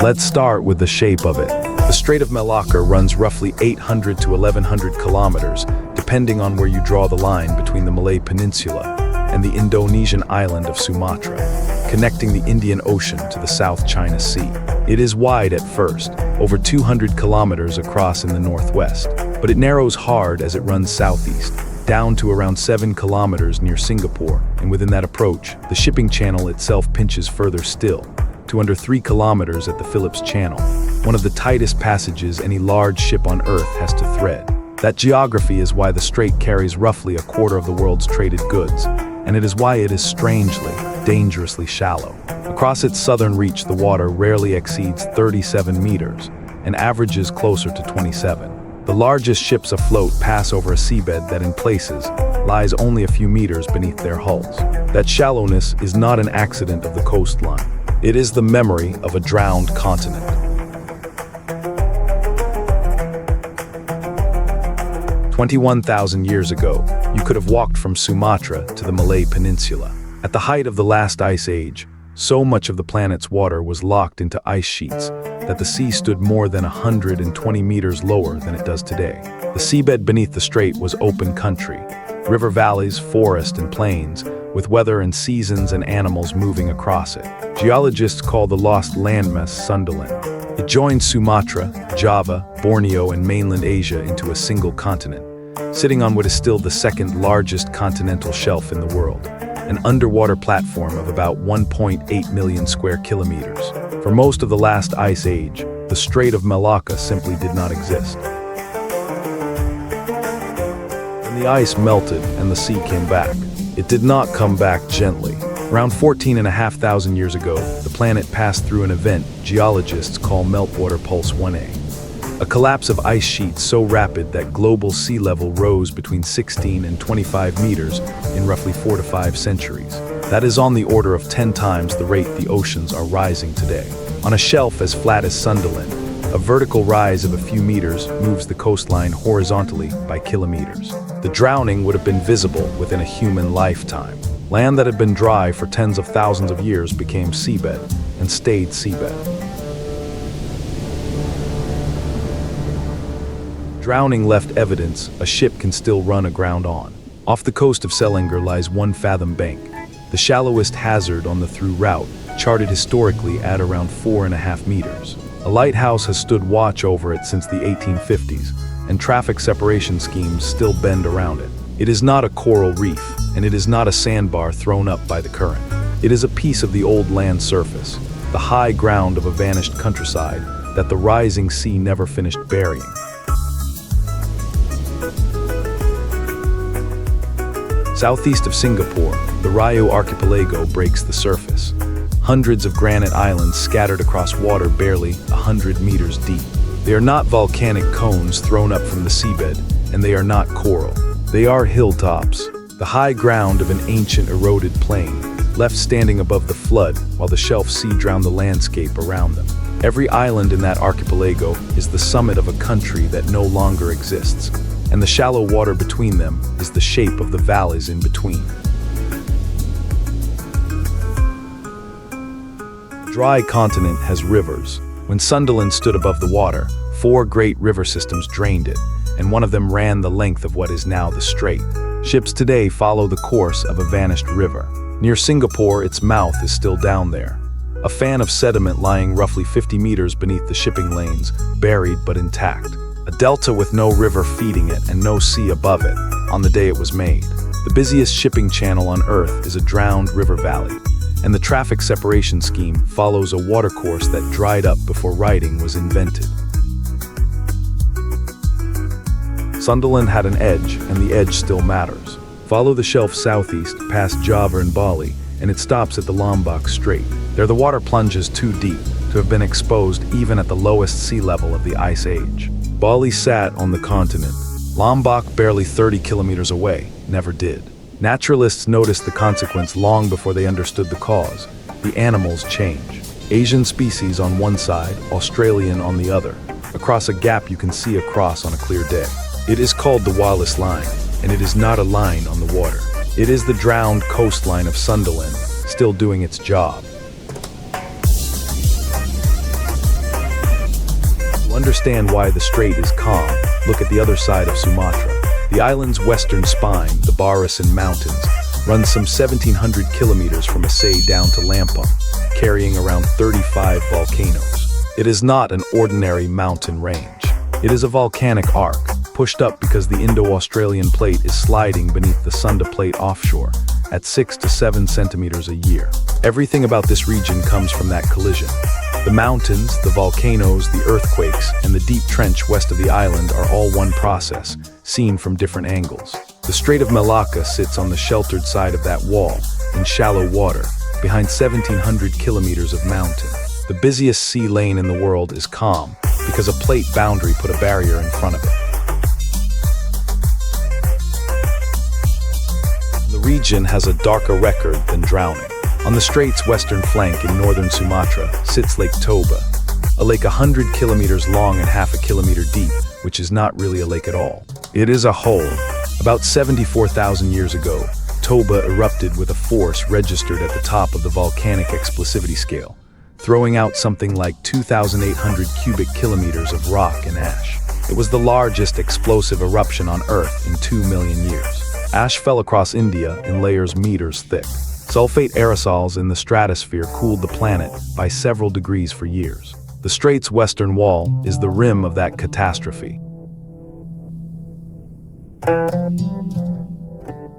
Let's start with the shape of it. The Strait of Malacca runs roughly 800 to 1100 kilometers, depending on where you draw the line between the Malay Peninsula and the Indonesian island of Sumatra, connecting the Indian Ocean to the South China Sea. It is wide at first, over 200 kilometers across in the northwest, but it narrows hard as it runs southeast, down to around 7 kilometers near Singapore, and within that approach, the shipping channel itself pinches further still, to under 3 kilometers at the Phillips Channel, one of the tightest passages any large ship on Earth has to thread. That geography is why the strait carries roughly a quarter of the world's traded goods, and it is why it is strangely, dangerously shallow. Across its southern reach, the water rarely exceeds 37 meters and averages closer to 27. The largest ships afloat pass over a seabed that in places lies only a few meters beneath their hulls. That shallowness is not an accident of the coastline. It is the memory of a drowned continent. "21,000 years ago, you could have walked from Sumatra to the Malay Peninsula. At the height of the last ice age, so much of the planet's water was locked into ice sheets that the sea stood more than 120 meters lower than it does today. The seabed beneath the strait was open country, river valleys, forest, and plains, with weather and seasons and animals moving across it. Geologists call the lost landmass Sundaland. It joins Sumatra, Java, Borneo, and mainland Asia into a single continent, sitting on what is still the second largest continental shelf in the world, an underwater platform of about 1.8 million square kilometers. For most of the last ice age, the Strait of Malacca simply did not exist. When the ice melted and the sea came back, it did not come back gently. Around 14,500 years ago, the planet passed through an event geologists call Meltwater Pulse 1A. A collapse of ice sheets so rapid that global sea level rose between 16 and 25 meters in roughly 4 to 5 centuries. That is on the order of 10 times the rate the oceans are rising today. On a shelf as flat as Sundaland, a vertical rise of a few meters moves the coastline horizontally by kilometers. The drowning would have been visible within a human lifetime. Land that had been dry for tens of thousands of years became seabed and stayed seabed. Drowning left evidence a ship can still run aground on. Off the coast of Selangor lies one Fathom Bank, the shallowest hazard on the through route, charted historically at around 4.5 meters. A lighthouse has stood watch over it since the 1850s, and traffic separation schemes still bend around it. It is not a coral reef, and it is not a sandbar thrown up by the current. It is a piece of the old land surface, the high ground of a vanished countryside that the rising sea never finished burying. Southeast of Singapore, the Riau Archipelago breaks the surface. Hundreds of granite islands scattered across water barely 100 meters deep. They are not volcanic cones thrown up from the seabed, and they are not coral. They are hilltops, the high ground of an ancient eroded plain, left standing above the flood while the shelf sea drowned the landscape around them. Every island in that archipelago is the summit of a country that no longer exists, and the shallow water between them is the shape of the valleys in between. The dry continent has rivers. When Sundaland stood above the water, 4 great river systems drained it, and one of them ran the length of what is now the strait. Ships today follow the course of a vanished river. Near Singapore, its mouth is still down there, a fan of sediment lying roughly 50 meters beneath the shipping lanes, buried but intact. A delta with no river feeding it and no sea above it on the day it was made. The busiest shipping channel on Earth is a drowned river valley, and the traffic separation scheme follows a watercourse that dried up before writing was invented. Sundaland had an edge, and the edge still matters. Follow the shelf southeast, past Java and Bali, and it stops at the Lombok Strait. There the water plunges too deep to have been exposed even at the lowest sea level of the Ice Age. Bali sat on the continent. Lombok, barely 30 kilometers away, never did. Naturalists noticed the consequence long before they understood the cause. The animals change. Asian species on one side, Australian on the other. Across a gap you can see a cross on a clear day. It is called the Wallace Line, and it is not a line on the water. It is the drowned coastline of Sundaland, still doing its job. understand why the strait is calm, look at the other side of Sumatra. The island's western spine, the Barisan Mountains, runs some 1,700 kilometers from Aceh down to Lampung, carrying around 35 volcanoes. It is not an ordinary mountain range. It is a volcanic arc, pushed up because the Indo-Australian plate is sliding beneath the Sunda plate offshore at 6 to 7 centimeters a year. Everything about this region comes from that collision. The mountains, the volcanoes, the earthquakes, and the deep trench west of the island are all one process, seen from different angles. The Strait of Malacca sits on the sheltered side of that wall, in shallow water, behind 1,700 kilometers of mountain. The busiest sea lane in the world is calm, because a plate boundary put a barrier in front of it. The region has a darker record than drowning. On the strait's western flank in northern Sumatra sits Lake Toba, a lake 100 kilometers long and half a kilometer deep, which is not really a lake at all. It is a hole. About 74,000 years ago, Toba erupted with a force registered at the top of the volcanic explosivity scale, throwing out something like 2,800 cubic kilometers of rock and ash. It was the largest explosive eruption on Earth in 2 million years. Ash fell across India in layers meters thick. Sulfate aerosols in the stratosphere cooled the planet by several degrees for years. The strait's western wall is the rim of that catastrophe.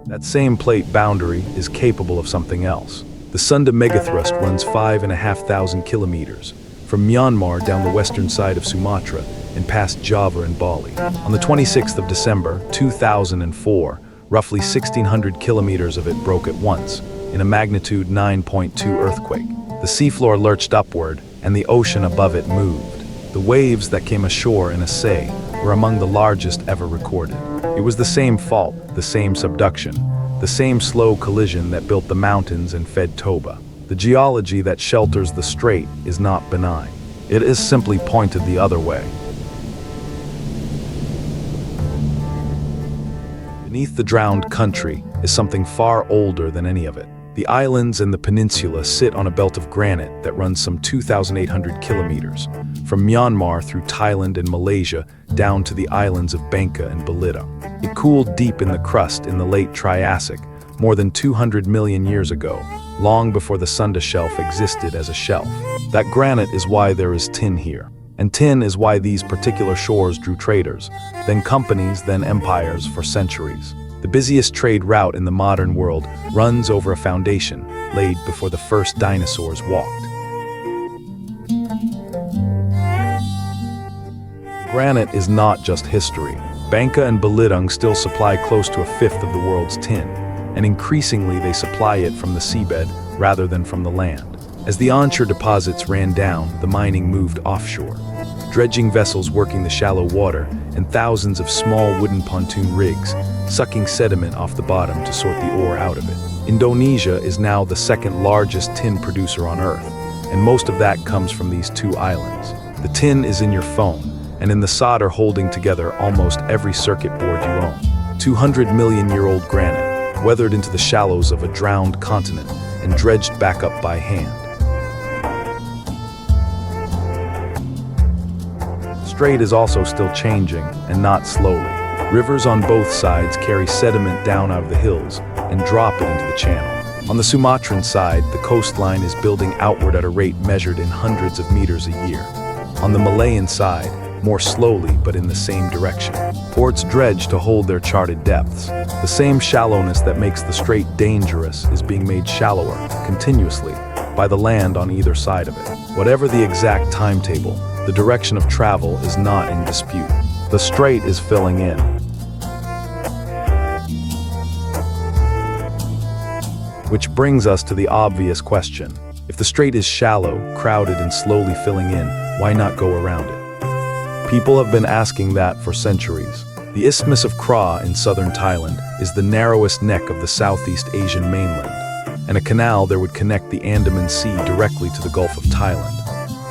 That same plate boundary is capable of something else. The Sunda megathrust runs 5,500 kilometers, from Myanmar down the western side of Sumatra and past Java and Bali. On the 26th of December, 2004, roughly 1,600 kilometers of it broke at once, in a magnitude 9.2 earthquake. The seafloor lurched upward, and the ocean above it moved. The waves that came ashore in Aceh were among the largest ever recorded. It was the same fault, the same subduction, the same slow collision that built the mountains and fed Toba. The geology that shelters the strait is not benign. It is simply pointed the other way. Beneath the drowned country is something far older than any of it. The islands and the peninsula sit on a belt of granite that runs some 2,800 kilometers, from Myanmar through Thailand and Malaysia down to the islands of Bangka and Barisan. It cooled deep in the crust in the late Triassic, more than 200 million years ago, long before the Sunda Shelf existed as a shelf. That granite is why there is tin here. And tin is why these particular shores drew traders, then companies, then empires for centuries. The busiest trade route in the modern world runs over a foundation laid before the first dinosaurs walked. Granite is not just history. Bangka and Barisan still supply close to a fifth of the world's tin, and increasingly they supply it from the seabed rather than from the land. As the onshore deposits ran down, the mining moved offshore. Dredging vessels working the shallow water, and thousands of small wooden pontoon rigs, sucking sediment off the bottom to sort the ore out of it. Indonesia is now the second largest tin producer on Earth, and most of that comes from these two islands. The tin is in your phone, and in the solder holding together almost every circuit board you own. 200-million-year-old granite, weathered into the shallows of a drowned continent and dredged back up by hand. The strait is also still changing, and not slowly. Rivers on both sides carry sediment down out of the hills and drop it into the channel. On the Sumatran side, the coastline is building outward at a rate measured in hundreds of meters a year. On the Malayan side, more slowly but in the same direction. Ports dredge to hold their charted depths. The same shallowness that makes the strait dangerous is being made shallower, continuously, by the land on either side of it. Whatever the exact timetable, the direction of travel is not in dispute. The strait is filling in. Which brings us to the obvious question. If the strait is shallow, crowded, and slowly filling in, why not go around it? People have been asking that for centuries. The Isthmus of Kra in southern Thailand is the narrowest neck of the Southeast Asian mainland, and a canal there would connect the Andaman Sea directly to the Gulf of Thailand.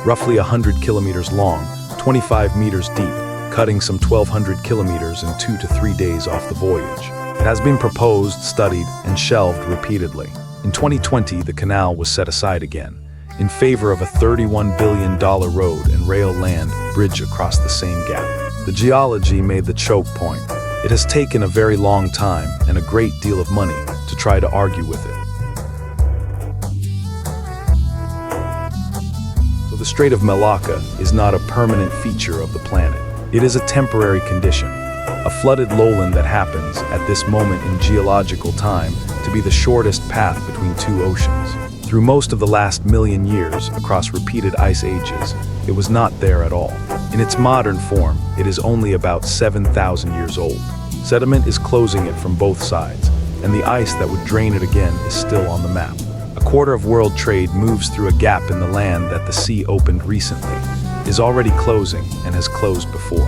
Roughly 100 kilometers long, 25 meters deep, cutting some 1,200 kilometers in 2 to 3 days off the voyage. It has been proposed, studied, and shelved repeatedly. In 2020, the canal was set aside again, in favor of a $31 billion road and rail land bridge across the same gap. The geology made the choke point. It has taken a very long time and a great deal of money to try to argue with it. So the Strait of Malacca is not a permanent feature of the planet. It is a temporary condition, a flooded lowland that happens at this moment in geological time to be the shortest path between two oceans. Through most of the last million years, across repeated ice ages, it was not there at all. In its modern form, it is only about 7,000 years old. Sediment is closing it from both sides, and the ice that would drain it again is still on the map. A quarter of world trade moves through a gap in the land that the sea opened recently, is already closing and has closed before.